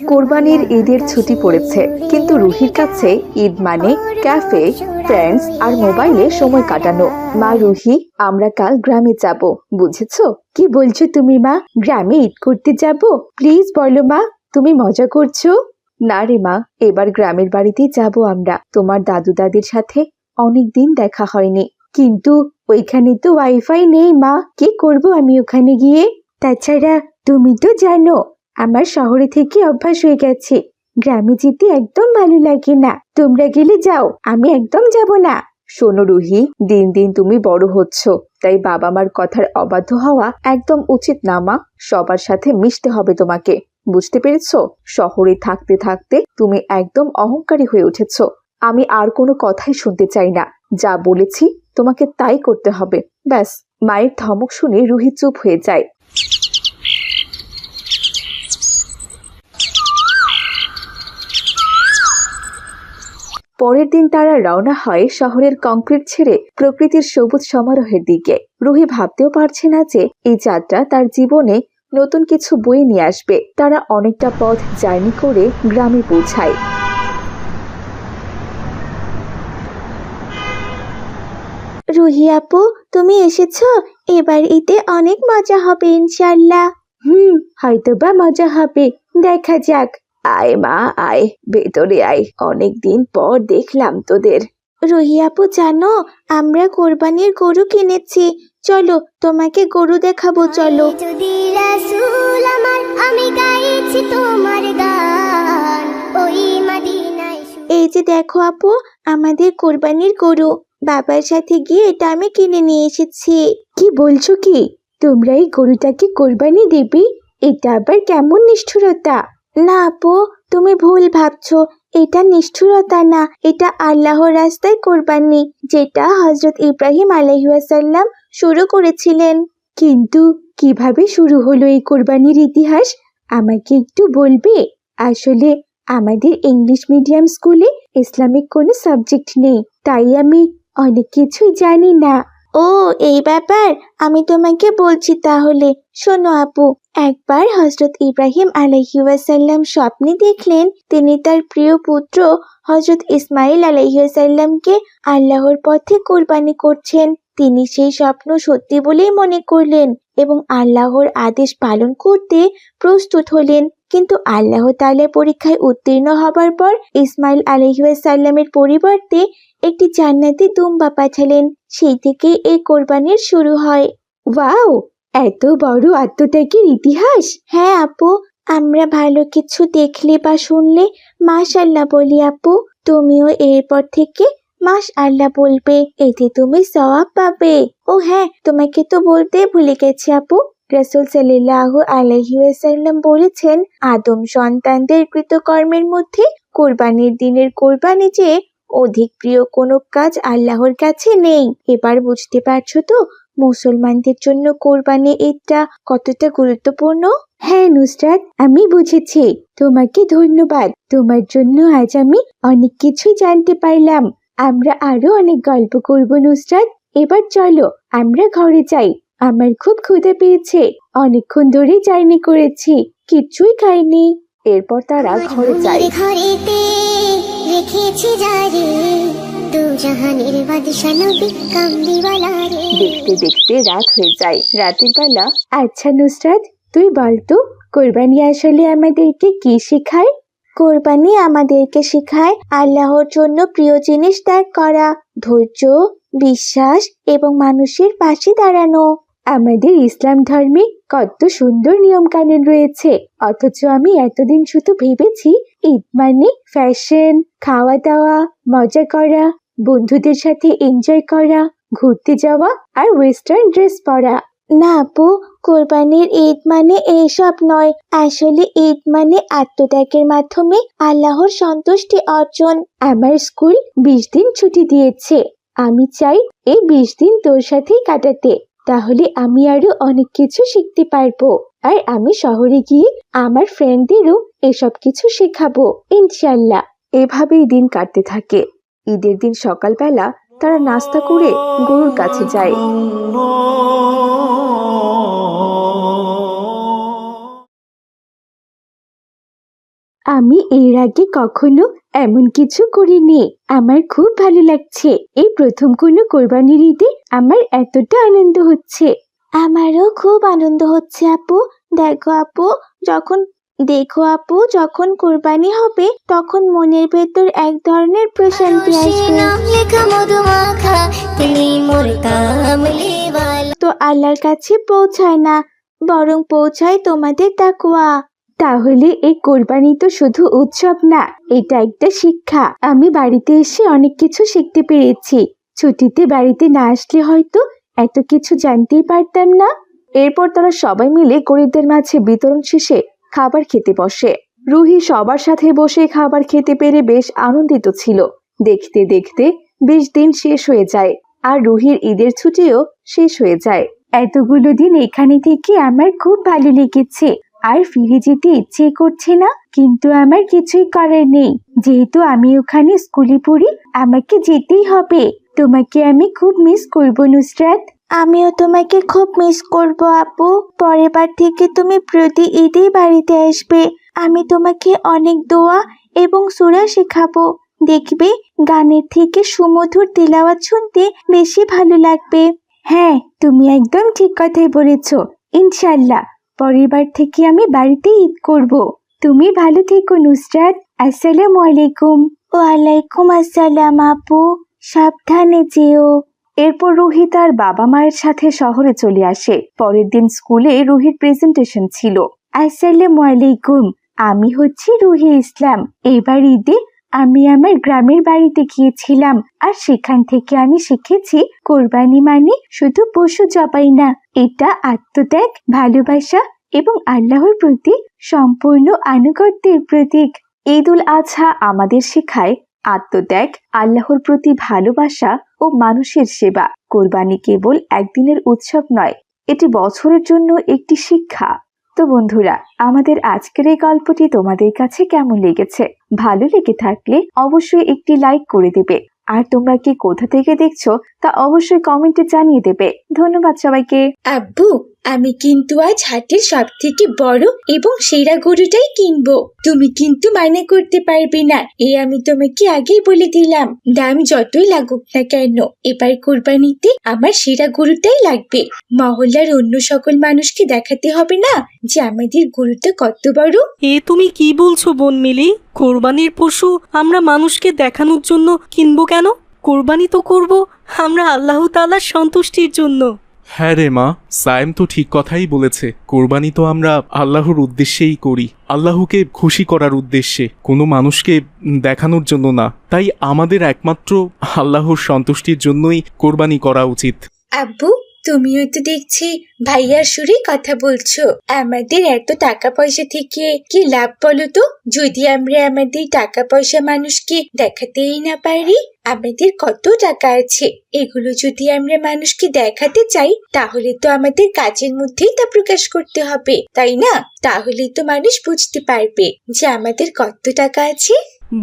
কোরবানির ঈদের ছুটি পড়েছে, কিন্তু রুহির কাছে ঈদ মানে ক্যাফে, ফ্রেন্ডস আর মোবাইলে সময় কাটানো। মা রুহি, আমরা কাল গ্রামে যাব, বুঝেছো? কি বলছো তুমি মা? গ্রামে ঈদ করতে যাব? প্লিজ বলো মা, তুমি মজা করছো? না রে মা, এবার গ্রামের বাড়িতেই যাব আমরা। তোমার দাদু দাদির সাথে অনেকদিন দেখা হয়নি। কিন্তু ওইখানে তো ওয়াইফাই নেই মা, কি করব আমি ওখানে গিয়ে? তাছাড়া তুমি তো জানো আমার শহরে থেকে অভ্যাস হয়ে গেছে, গ্রামে যেতে একদম ভালো লাগে না। তোমরা গেলে যাও, আমি একদম যাব না। শোনো রুহি, দিন দিন তুমি বড় হচ্ছ, তাই বাবা মার কথার অবাধ্য হওয়া একদম উচিত না মা। সবার সাথে মিশতে হবে তোমাকে, বুঝতে পেরেছো? শহরে থাকতে থাকতে তুমি একদম অহংকারী হয়ে উঠেছো। আমি আর কোনো কথাই শুনতে চাই না। যা বলেছি তোমাকে তাই করতে হবে, ব্যাস। মায়ের ধমক শুনে রুহি চুপ হয়ে যায়। পরের দিন তারা রওনা হয় শহরের কংক্রিট ছেড়ে প্রকৃতির সবুজ সমারোহের দিকে। রুহি ভাবতেও পারছে না যে এই যাত্রা তার জীবনে নতুন কিছু বয়ে নিয়ে আসবে। তারা অনেকটা পথ জার্নি করে গ্রামে পৌঁছায়। রুহি আপু, তুমি এসেছো? এবার ঈদে অনেক মজা হবে ইনশাল্লাহ। হয়তোবা মজা হবে, দেখা যাক। আয় মা আয়, ভেতরে আয়, অনেকদিন পর দেখলাম তোদের। রুহি আপু, জানো আমরা কোরবানির গরু কিনেছি, চলো তোমাকে গরু দেখাবো, চলো। যদি রাসূল আমার, আমি গাইছি তোমার গান ওই মদিনায়। এই যে দেখো আপু, আমাদের কোরবানির গরু। বাবার সাথে গিয়ে এটা আমি কিনে নিয়ে এসেছি। কি বলছো কি? তোমরা এই গরুটাকে কোরবানি দেবে? এটা আবার কেমন নিষ্ঠুরতা! না আপু, তুমি ভুল ভাবছো। এটা নিষ্ঠুরতা না, এটা আল্লাহর রাস্তায় কোরবানি, যেটা হযরত ইব্রাহিম আলাইহিসসালাম শুরু করেছিলেন। কিন্তু কিভাবে শুরু হলো এই কোরবানির ইতিহাস? আমাকে একটু বলবে? আসলে আমাদের ইংলিশ মিডিয়াম স্কুলে ইসলামিক কোনো সাবজেক্ট নেই, তাই আমি অনেক কিছুই জানি না। ও, এই ব্যাপার, আমি তোমাকে বলছি তাহলে। শোনো আপু, একবার হযরত ইব্রাহিম আলাইহিসসালাম স্বপ্নে দেখলেন তিনি তার প্রিয় পুত্র হযরত ইসমাইল আলাইহিসসালামকে আল্লাহর পথে কোরবানি করছেন। তিনি সেই স্বপ্ন সত্যি বলেই মনে করলেন এবং আল্লাহর আদেশ পালন করতে প্রস্তুত হলেন। কিন্তু আল্লাহ তাআলা পরীক্ষায় উত্তীর্ণ হবার পর ইসমাইল আলাইহিসসালামের পরিবর্তে একটি জান্নাতি দুম্বা পাঠালেন। সেই থেকেই এই কোরবানির শুরু হয়। ওয়াও, এত বড় আত্মত্যাগের ইতিহাস! হ্যাঁ আপু, আমরা ভালো কিছু দেখলে বা শুনলে মাশাআল্লাহ বলি আপু। তুমিও এরপর থেকে মাশআল্লাহ বলবে, এতে তুমি সওয়াব পাবে। ও হ্যাঁ, তোমাকে তো বলতে ভুলে গেছি আপু, রাসূল সাল্লাল্লাহু আলাইহি ওয়াসাল্লাম বলেছেন, আদম সন্তানদের কৃতকর্মের মধ্যে কোরবানির দিনের কোরবানি যে অধিক প্রিয় কোনো কাজ আল্লাহর কাছে নেই। এবার বুঝতে পারছো তো মুসলমানদের জন্য কোরবানি ঈদটা কতটা গুরুত্বপূর্ণ? হ্যাঁ নুসরাত, আমি বুঝেছি। তোমাকে ধন্যবাদ। তোমার জন্য আজ আমি অনেক কিছুই জানতে পারলাম। আমরা আরো অনেক গল্প করব নুসরাত। এবার চলো আমরা ঘরে যাই, আমার খুব ক্ষুধা পেয়েছে। অনেকক্ষণ ধরে জার্নি করেছি, কিচ্ছুই খাইনি। এরপর তারা ঘরে যায়। ঘরেতে রেখেছি জারি দু জাহানের বাদশা নবী কামলিওয়ালা রে। দেখতে দেখতে রাত হয়ে যায়। রাতের বেলা, আচ্ছা নুসরাত, তুই বলতো কোরবানি আসলে আমাদেরকে কি শেখায়? কোরবানি আমাদেরকে শেখায় আল্লাহর জন্য প্রিয় জিনিস ত্যাগ করা, ধৈর্য, বিশ্বাস এবং মানুষের পাশে দাঁড়ানো। আমাদের ইসলাম ধর্মে কত সুন্দর নিয়ম কানুন রয়েছে, অথচ আমি এতদিন শুধু ভেবেছি ঈদ মানে ফ্যাশন, খাওয়া দাওয়া, মজা করা, বন্ধুদের সাথে এনজয় করা, ঘুরতে যাওয়া আর ওয়েস্টার্ন ড্রেস পরা। না আপু, কোরবানির ঈদ মানে এইসব নয়। আসলে ঈদ মানে আত্মত্যাগের মাধ্যমে আল্লাহর সন্তুষ্টি অর্জন। আমার স্কুল 20 দিন ছুটি দিয়েছে, আমি চাই এই 20 দিন তোর সাথেই কাটাতে। তাহলে আমি আরো অনেক কিছু শিখতে পারবো, আর আমি শহরে গিয়ে আমার ফ্রেন্ডদেরও এসব কিছু শেখাবো ইনশাল্লাহ। এভাবেই দিন কাটতে থাকে। ঈদের দিন সকালবেলা তারা নাস্তা করে গরুর কাছে যায়। আমি এর আগে কখনো এমন কিছু করিনি। আমার খুব ভালো লাগছে। এই প্রথম কোনো কোরবানির ঈদে আমার এতটা আনন্দ হচ্ছে। আমারও খুব আনন্দ হচ্ছে আপু। দেখো আপু, যখন কোরবানি হবে তখন মনের ভেতর এক ধরনের প্রশান্তি আসবে। নাম লেখা মধুমাখা তুমি মোর কামলিওয়ালা। তো আল্লাহর কাছে পৌঁছায় না, বরং পৌঁছায় তোমাদের তাকওয়া। তাহলে এই কোরবানি তো শুধু উৎসব না, এটা একটা শিক্ষা। আমি বাড়িতে এসে অনেক কিছু শিখতে পেরেছি। ছুটিতে বাড়িতে না আসলে হয়তো এত কিছু জানতেই পারতাম না। এরপর তারা সবাই মিলে গরিবদের মাঝে বিতরণ শেষে খাবার খেতে বসে। রুহি সবার সাথে বসে খাবার খেতে পেরে বেশ আনন্দিত ছিল। দেখতে দেখতে 20 দিন শেষ হয়ে যায়, আর রুহির ঈদের ছুটিও শেষ হয়ে যায়। এতগুলো দিন এখানে থেকে আমার খুব ভালো লেগেছে, আর ফিরে যেতে ইচ্ছে করছে না, কিন্তু আমার কিছুই করার নেই। যেহেতু আমি ওখানে স্কুলে পড়ি, আমাকে যেতেই হবে। তোমাকে আমি খুব মিস করব নুসরাত। আমিও তোমাকে খুব মিস করব আপু। পরের বার থেকে তুমি প্রতি ঈদেই বাড়িতে আসবে। আমি তোমাকে অনেক দোয়া এবং সূরা শেখাবো। দেখবে, গানের থেকে সুমধুর তিলাওয়াত শুনতে বেশি ভালো লাগবে। হ্যাঁ, তুমি একদম ঠিক কথাই বলেছ। ইনশাল্লাহ পরের বার থেকে আমি বাড়িতে ঈদ করব। তুমি ভালো থেকো নুসরাত। আসসালামু আলাইকুম। ওয়ালাইকুম আসসালাম আপু, সাবধানে যেও। এরপর রুহি তার বাবা মায়ের সাথে শহরে চলে আসে। পরের দিন স্কুলে রুহির প্রেজেন্টেশন ছিল। আসসালামু আলাইকুম, আমি হচ্ছি রুহি ইসলাম। এবার ঈদে আমি আমার গ্রামের বাড়িতে গিয়েছিলাম, আর সেখান থেকে আমি শিখেছি কোরবানি মানে শুধু পশু জবাই না, এটা আত্মত্যাগ, ভালোবাসা এবং আল্লাহর প্রতি সম্পূর্ণ আনুগত্যের প্রতীক। ঈদ উল আজহা আমাদের শেখায় আত্মত্যাগ, আল্লাহর প্রতি ভালোবাসা ও মানুষের সেবা। কোরবানি কেবল একদিনের উৎসব নয়, এটি বছরের জন্য একটি শিক্ষা। তো বন্ধুরা, আমাদের আজকের এই গল্পটি তোমাদের কাছে কেমন লেগেছে? ভালো লেগে থাকলে অবশ্যই একটি লাইক করে দেবে। আর তোমরা কি কোথা থেকে দেখছো তা অবশ্যই কমেন্টে জানিয়ে দেবে। ধন্যবাদ সবাইকে। আব্বু, আমি কিন্তু আজ হাটের সব থেকে বড় এবং সেরা গরুটাই কিনবো। তুমি কিন্তু মানা করতে পারবে না, আমি তোমাকে আগেই বলে দিলাম। দাম যতই লাগুক না কেন, এবার কোরবানিতে আমার সেরা গরুটাই লাগবে। মহল্লার অন্য সকল মানুষকে দেখাতে হবে না যে আমাদের গরুটা কত বড়। এ তুমি কি বলছো বোন মিলি? কোরবানির পশু আমরা মানুষকে দেখানোর জন্য কিনবো কেন? কোরবানি তো করব আমরা আল্লাহ তাআলার সন্তুষ্টির জন্য। হ্যাঁ রে মা, সায়েম তো ঠিক কথাই বলেছে। কোরবানি তো আমরা আল্লাহর উদ্দেশ্যেই করি, আল্লাহকে খুশি করার উদ্দেশ্যে, কোনো মানুষকে দেখানোর জন্য না। তাই আমাদের একমাত্র আল্লাহর সন্তুষ্টির জন্যই কোরবানি করা উচিত। আব্বু, তুমিও তো দেখছি ভাইয়ার সুরে কথা বলছো। আমাদের এত টাকা পয়সা থেকে কি লাভ বলো তো, যদি আমরা আমাদের টাকা পয়সা মানুষকে দেখাতেই না পারি? আমাদের কত টাকা আছে, এগুলো যদি আমরা মানুষকে দেখাতে চাই তাহলে তো আমাদের কাজের মধ্যেই তা প্রকাশ করতে হবে, তাই না? তাহলে তো মানুষ বুঝতে পারবে যে আমাদের কত টাকা আছে।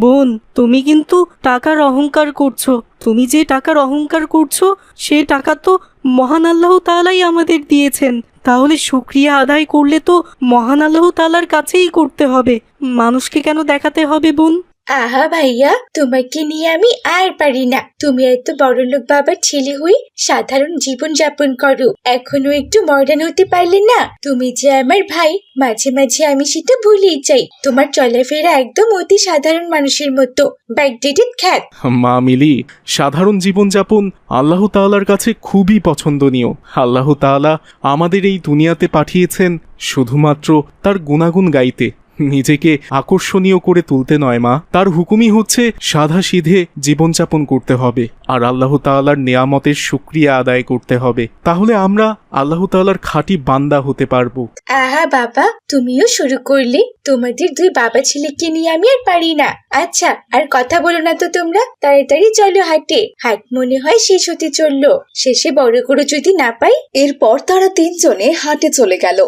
বোন, তুমি কিন্তু টাকার অহংকার করছো। তুমি যে টাকার অহংকার করছো সে টাকা তো মহান আল্লাহ তাআলাই আমাদের দিয়েছেন। তাহলে শুকরিয়া আদায় করলে তো মহান আল্লাহ তাআলার কাছেই করতে হবে, মানুষকে কেন দেখাতে হবে বোন? আহা ভাইয়া, তোমাকে নিয়ে আমি আর পারি না। তুমি এত বড়লোক বাবার ছেলে হয়ে সাধারণ জীবন যাপন করো, এখনো একটু মডার্ন হতে পারলে না? তুমি যে আমার ভাই, মাঝে মাঝে আমি সেটা ভুলেই যাই। তোমার চলাফেরা একদম অতি সাধারণ মানুষের মতো, ব্যাকডেটেড খ্যাত। মা মিলি, সাধারণ জীবনযাপন আল্লাহ তাআলার কাছে খুবই পছন্দনীয়। আল্লাহ তাআলা আমাদের এই দুনিয়াতে পাঠিয়েছেন শুধুমাত্র তার গুণাগুণ গাইতে, নিজেকে আকর্ষণীয় করে তুলতে নয় মা। তার হুকুমই হচ্ছে সাধাসিধে জীবনযাপন করতে হবে, আর আল্লাহ তাআলার নেয়ামতের শুকরিয়া আদায় করতে হবে। তাহলে আমরা আল্লাহ তাআলার খাঁটি বান্দা হতে পারবো। আহা বাবা, তুমিও শুরু করলে। তোমাদের দুই বাবা ছেলেকে নিয়ে আমি আর পারি না। আচ্ছা, আর কথা বলো না তো তোমরা, তাড়াতাড়ি চলো হাটে। হাট মনে হয় শেষ হতে চললো, শেষে বড় করে যদি না পাই। এরপর তারা তিনজনে হাটে চলে গেল।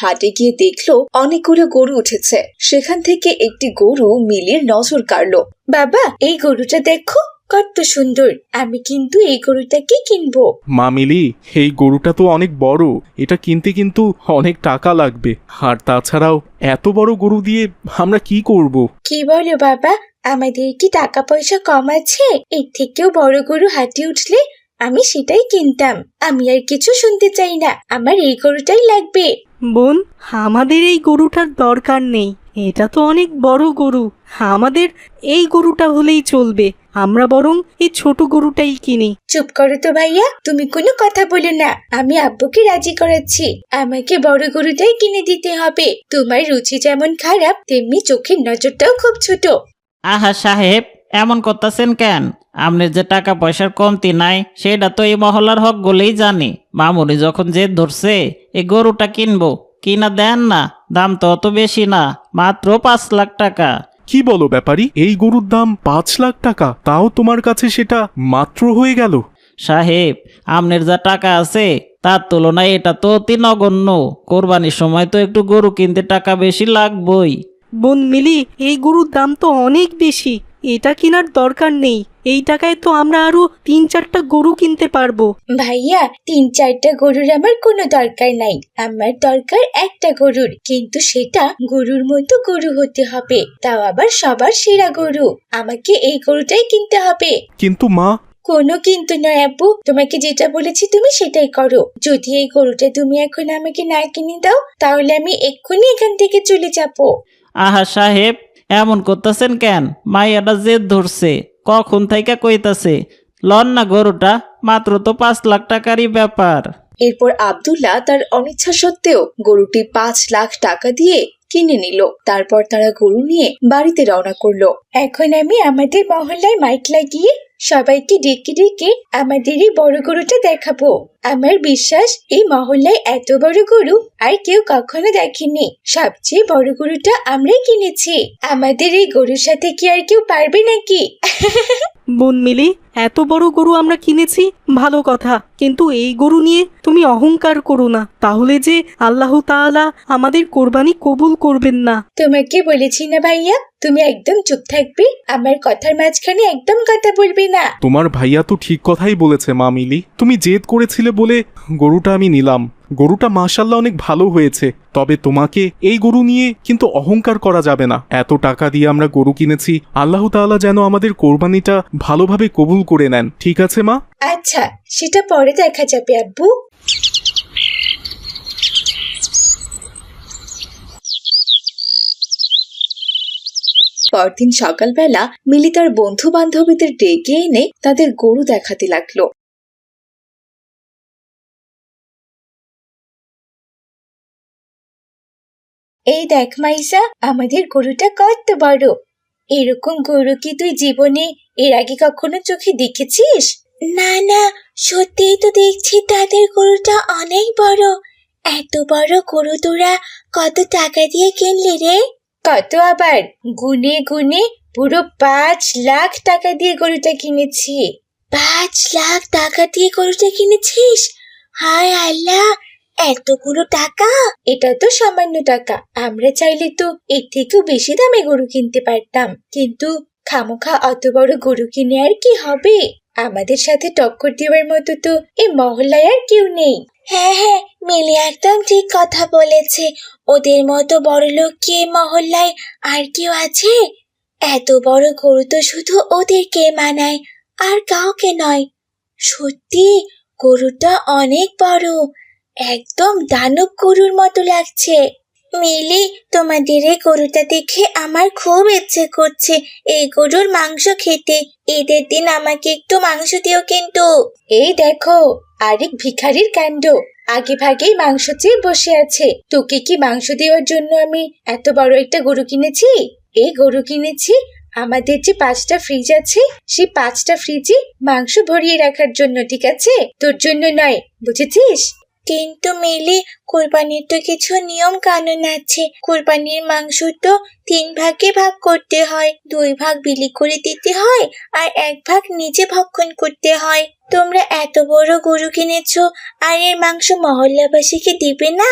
হাটে গিয়ে দেখলো অনেকগুলো গরু উঠেছে। সেখান থেকে একটি গরু মিলির নজর কাড়লো। বাবা, এই গরুটা দেখো, কত সুন্দর, আমি কিন্তু এই গরুটাকে কিনবো। মা মিলি, এই গরুটা তো অনেক বড়, এটা কিনতে কিন্তু অনেক টাকা লাগবে। আর তাছাড়াও এত বড় গরু দিয়ে আমরা কি করব? কি বলো বাবা, আমাদের কি টাকা পয়সা কম আছে? এর থেকেও বড় গরু হাঁটে উঠলে আমি সেটাই কিনতাম। আমি আর কিছু শুনতে চাই না, আমার এই গরুটাই লাগবে। বোন, আমাদের এই গরুটার দরকার নেই, এটা তো অনেক বড় গরু। আমাদের এই গরুটা হলেই চলবে, আমরা বরং এই ছোট গরুটাই কিনি। চুপ করো তো ভাইয়া, তুমি কোনো কথা বলো না। আমি আব্বুকে রাজি করাচ্ছি, আমাকে বড় গরুটাই কিনে দিতে হবে। তোমার রুচি যেমন খারাপ, তেমনি চোখের নজরটাও খুব ছোট। আহা সাহেব, এমন করতেছেন কেন? আপনার যে টাকা পয়সার কমতি নাই সেটা তো এই মহল্লার হক বলেই জানি। মামুনি যখন জেদ ধরছে এই গরুটা কিনবো, কিনা দেন না। দাম তো অত বেশি না, মাত্র 5 লাখ টাকা। কি বলো ব্যাপারী, এই গরুর দাম 5 লাখ টাকা? তাও তোমার কাছে সেটা মাত্র হয়ে গেল? সাহেব, আপনার যা টাকা আছে তার তুলনায় এটা তো অতি নগণ্য। কোরবানির সময় তো একটু গরু কিনতে টাকা বেশি লাগবই। বোন মিলি, এই গরুর দাম তো অনেক বেশি, এটা কেনার দরকার নেই। এই টাকায় তো আমরা আরো 3-4টা গরু কিনতে পারবো। ভাইয়া, 3-4টা গরুর আমার কোনো দরকার নাই, আমার দরকার একটা গরুর, কিন্তু সেটা গরুর মতো গরু হতে হবে, তাও আবার সবার সেরা গরু। আমাকে এই গরুটাই কিনতে হবে। কিন্তু মা, কোনো কিন্তু নয় আব্বু, তোমাকে যেটা বলেছি তুমি সেটাই করো। যদি এই গরুটা তুমি এখন আমাকে না কিনে দাও, তাহলে আমি এক্ষুনি এখান থেকে চলে যাবো। আহা সাহেব, এমন করতেছেন কেন? মাইয়াটা জেদ ধরছে, কখন থেকে কইতাছে লন না গরুটা, মাত্র তো 5 লাখ টাকারই ব্যাপার। এরপর আব্দুল্লাহ তার অনিচ্ছা সত্ত্বেও গরুটি 5 লাখ টাকা দিয়ে কিনে নিল। তারপর তারা গরু নিয়ে বাড়িতে রওনা করলো। এখন আমি আমাদের মহল্লায় মাইক লাগিয়ে সবাইকে ডেকে ডেকে আমাদের এই বড় গরুটা দেখাবো। আমার বিশ্বাস এই মহল্লায় এত বড় গরু আর কেউ কখনো দেখেনি। সবচেয়ে বড় গরুটা আমরাই কিনেছি। আমাদের এই গরুর সাথে কি আর কেউ পারবে নাকি? বোন মিলি, এত বড় গরু আমরা কিনেছি ভালো কথা, কিন্তু এই গরু নিয়ে তুমি অহংকার করো না, তাহলে যে আল্লাহ তাআলা আমাদের কোরবানি কবুল করবেন না। তোমাকে বলেছি না ভাইয়া, তুমি একদম চুপ থাকবে, আমার কথার মাঝখানে একদম কথা বলবে না। তোমার ভাইয়া তো ঠিক কথাই বলেছে মা মিলি। তুমি জেদ করেছিলে বলে গরুটা আমি নিলাম। গরুটা মাশাআল্লাহ অনেক ভালো হয়েছে, তবে তোমাকে এই গরু নিয়ে কিন্তু অহংকার করা যাবে না। এত টাকা দিয়ে আমরা গরু কিনেছি, আল্লাহ তাআলা যেন আমাদের কোরবানিটা ভালোভাবে কবুল করে নেন, ঠিক আছে মা? আচ্ছা, সেটা পরে দেখা যাবে আব্বু। পরদিন সকালবেলা মিলি তার বন্ধু বান্ধবীদের ডেকে এনে তাদের গরু দেখাতে লাগলো। এই দেখ মাইসা, আমাদের গরুটা কত বড়। এরকম গরু কি তুই জীবনে এর আগে কখনো চোখে দেখেছিস? না না, সত্যিই তো দেখছি তাদের গরুটা অনেক বড়। এত বড় গরু তোরা কত টাকা দিয়ে কিনলি রে? কত আবার, গুনে গুনে পুরো 5 লাখ টাকা দিয়ে গরুটা কিনেছি। 5 লাখ টাকা দিয়ে গরুটা কিনেছিস? হায় আল্লাহ, এতগুলো টাকা! এটা তো সামান্য টাকা, আমরা চাইলে তো এর থেকেও বেশি দামে গরু কিনতে পারতাম, কিন্তু খামোখা অত বড় গরু কিনে আর কি হবে? আমাদের সাথে টক্কর দেওয়ার মতো তো এই মহল্লায় আর কেউ নেই। হ্যাঁ হ্যাঁ, মিলি একদম ঠিক কথা বলেছে। ওদের মতো বড় লোক কি এই মহল্লায় আর কেউ আছে? এত বড় গরু তো শুধু ওদেরকে মানায়, আর কাউকে নয়। সত্যি গরুটা অনেক বড়, একদম দানব গরুর মতো লাগছে। মিলি, তোমাদের এই গরুটা দেখে আমার খুব ইচ্ছে করছে এই গরুর মাংস খেতে। ঈদের দিন আমাকে একটু মাংস দিও কিন্তু। এই দেখো, আরেক ভিখারির কাণ্ড, আগে ভাগেই মাংস চেয়ে বসে আছে। তোকে কি মাংস দেওয়ার জন্য আমি এত বড় একটা গরু কিনেছি? এই গরু কিনেছি আমাদের যে 5টা ফ্রিজ আছে, সেই 5টা ফ্রিজে মাংস ভরিয়ে রাখার জন্য, ঠিক আছে? তোর জন্য নয়, বুঝেছিস? কিন্তু মিলি, কোরবানির তো কিছু নিয়ম কানুন আছে। কোরবানির মাংস তো 3 ভাগে ভাগ করতে হয়, 2 ভাগ বিলি করে দিতে হয়, আর 1 ভাগ নিজে ভক্ষণ করতে হয়। তোমরা এত বড় গরু কিনেছো, আর এর মাংস মহল্লাবাসীকে দিবে না?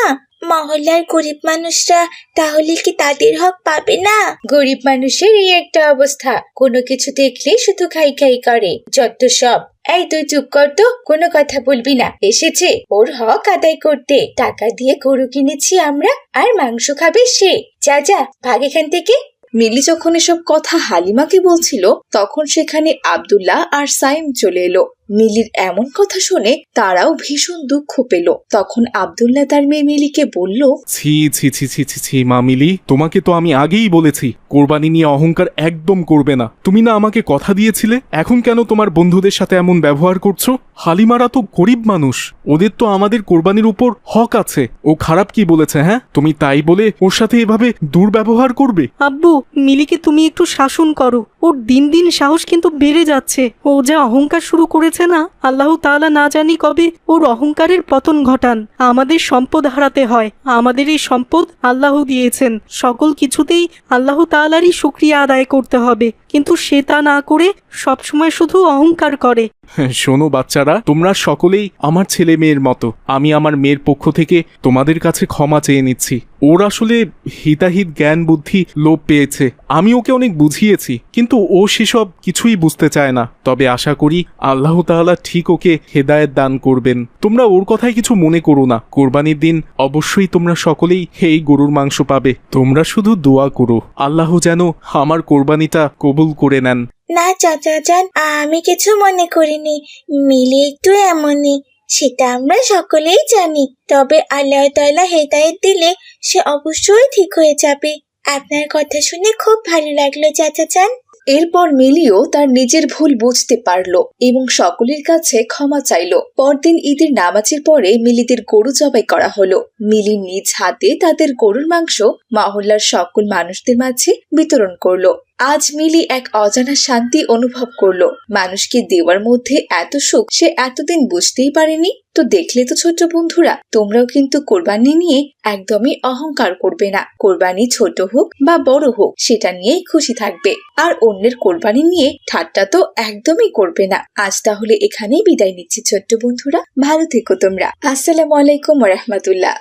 মহল্লার গরিব মানুষরা তাহলে কি তাদের হক পাবে না? গরিব মানুষের এই একটা অবস্থা, কোনো কিছু দেখলে শুধু খাই খাই করে, যত সব। এই তুই চুপ কর তো, কোনো কথা বলবি না। এসেছে ওর হক আদায় করতে, টাকা দিয়ে গরু কিনেছি আমরা, আর মাংস খাবে সে। যা যা, ভাগ এখান থেকে। মিলি যখন এসব কথা হালিমাকে বলছিল তখন সেখানে আব্দুল্লাহ আর সাইম চলে এলো। মিলির এমন কথা শুনে তারাও ভীষণ দুঃখ পেল। তখন আব্দুল্লাহ তার মেয়ে মিলিকে বলল, ছি ছি ছি ছি ছি ছি মা মিলি, তোমাকে তো আমি আগেই বলেছি কোরবানি নিয়ে অহংকার একদম করবে না। তুমি না আমাকে কথা দিয়েছিলে, এখন কেন তোমার বন্ধুদের সাথে এমন ব্যবহার করছো? হালিমারা তো গরিব মানুষ, ওদের তো আমাদের কোরবানির উপর হক আছে। ও খারাপ কি বলেছে? হ্যাঁ, তুমি তাই বলে ওর সাথে এভাবে দুর্ব্যবহার করবে? আব্বু, মিলিকে তুমি একটু শাসন করো। ওর দিন দিন সাহস কিন্তু বেড়ে যাচ্ছে। ও যা অহংকার শুরু করেছে না, আল্লাহ তাআলা না জানি কবে ওর অহংকারের পতন ঘটান। আমাদের সম্পদ হারাতে হয়, আমাদের এই সম্পদ আল্লাহ দিয়েছেন। সকল কিছুতেই আল্লাহ তাআলারই শুকরিয়া আদায় করতে হবে, কিন্তু সে তা না করে সবসময় শুধু অহংকার করে। শোনো বাচ্চারা, তোমরা সকলেই আমার ছেলে মেয়ের মতো। আমি আমার মেয়ের পক্ষ থেকে তোমাদের কাছে ক্ষমা চেয়ে নিচ্ছি। ওর আসলে হিতাহিত জ্ঞান বুদ্ধি লোপ পেয়েছে। আমি ওকে অনেক বুঝিয়েছি, কিন্তু ও সেসব কিছুই বুঝতে চায় না। তবে আশা করি আল্লাহ তাআলা ঠিক ওকে হেদায়েত দান করবেন। তোমরা ওর কথায় কিছু মনে করো না। কোরবানির দিন অবশ্যই তোমরা সকলেই এই গরুর মাংস পাবে। তোমরা শুধু দোয়া করো আল্লাহ যেন আমার কোরবানিটা কবুল করে নেন। না চাচা যান, আমি কিছু মনে করিনি। মিলি একটু এমনই, সেটা আমরা সকলেই জানি। তবে আল্লাহ তাআলা হেদায়েত দিলে সে অবশ্যই ঠিক হয়ে যাবে। আপনার কথা শুনে খুব ভালো লাগলো চাচা যান। এরপর মিলিও তার নিজের ভুল বুঝতে পারলো এবং সকলের কাছে ক্ষমা চাইলো। পরদিন ঈদের নামাজের পরে মিলিদের গরু জবাই করা হলো। মিলি নিজ হাতে তাদের গরুর মাংস মহল্লার সকল মানুষদের মাঝে বিতরণ করলো। আজ মিলি এক অজানা শান্তি অনুভব করলো। মানুষকে দেওয়ার মধ্যে এত সুখ সে এতদিন বুঝতেই পারেনি। তো দেখলে তো ছোট্ট বন্ধুরা, তোমরাও কিন্তু কোরবানি নিয়ে একদমই অহংকার করবে না। কোরবানি ছোট হোক বা বড় হোক, সেটা নিয়েই খুশি থাকবে। আর অন্যের কোরবানি নিয়ে ঠাট্টা তো একদমই করবে না। আজ তাহলে এখানেই বিদায় নিচ্ছি ছোট্ট বন্ধুরা, ভালো থেকো তোমরা। আসসালামু আলাইকুম ওয়া রাহমাতুল্লাহ।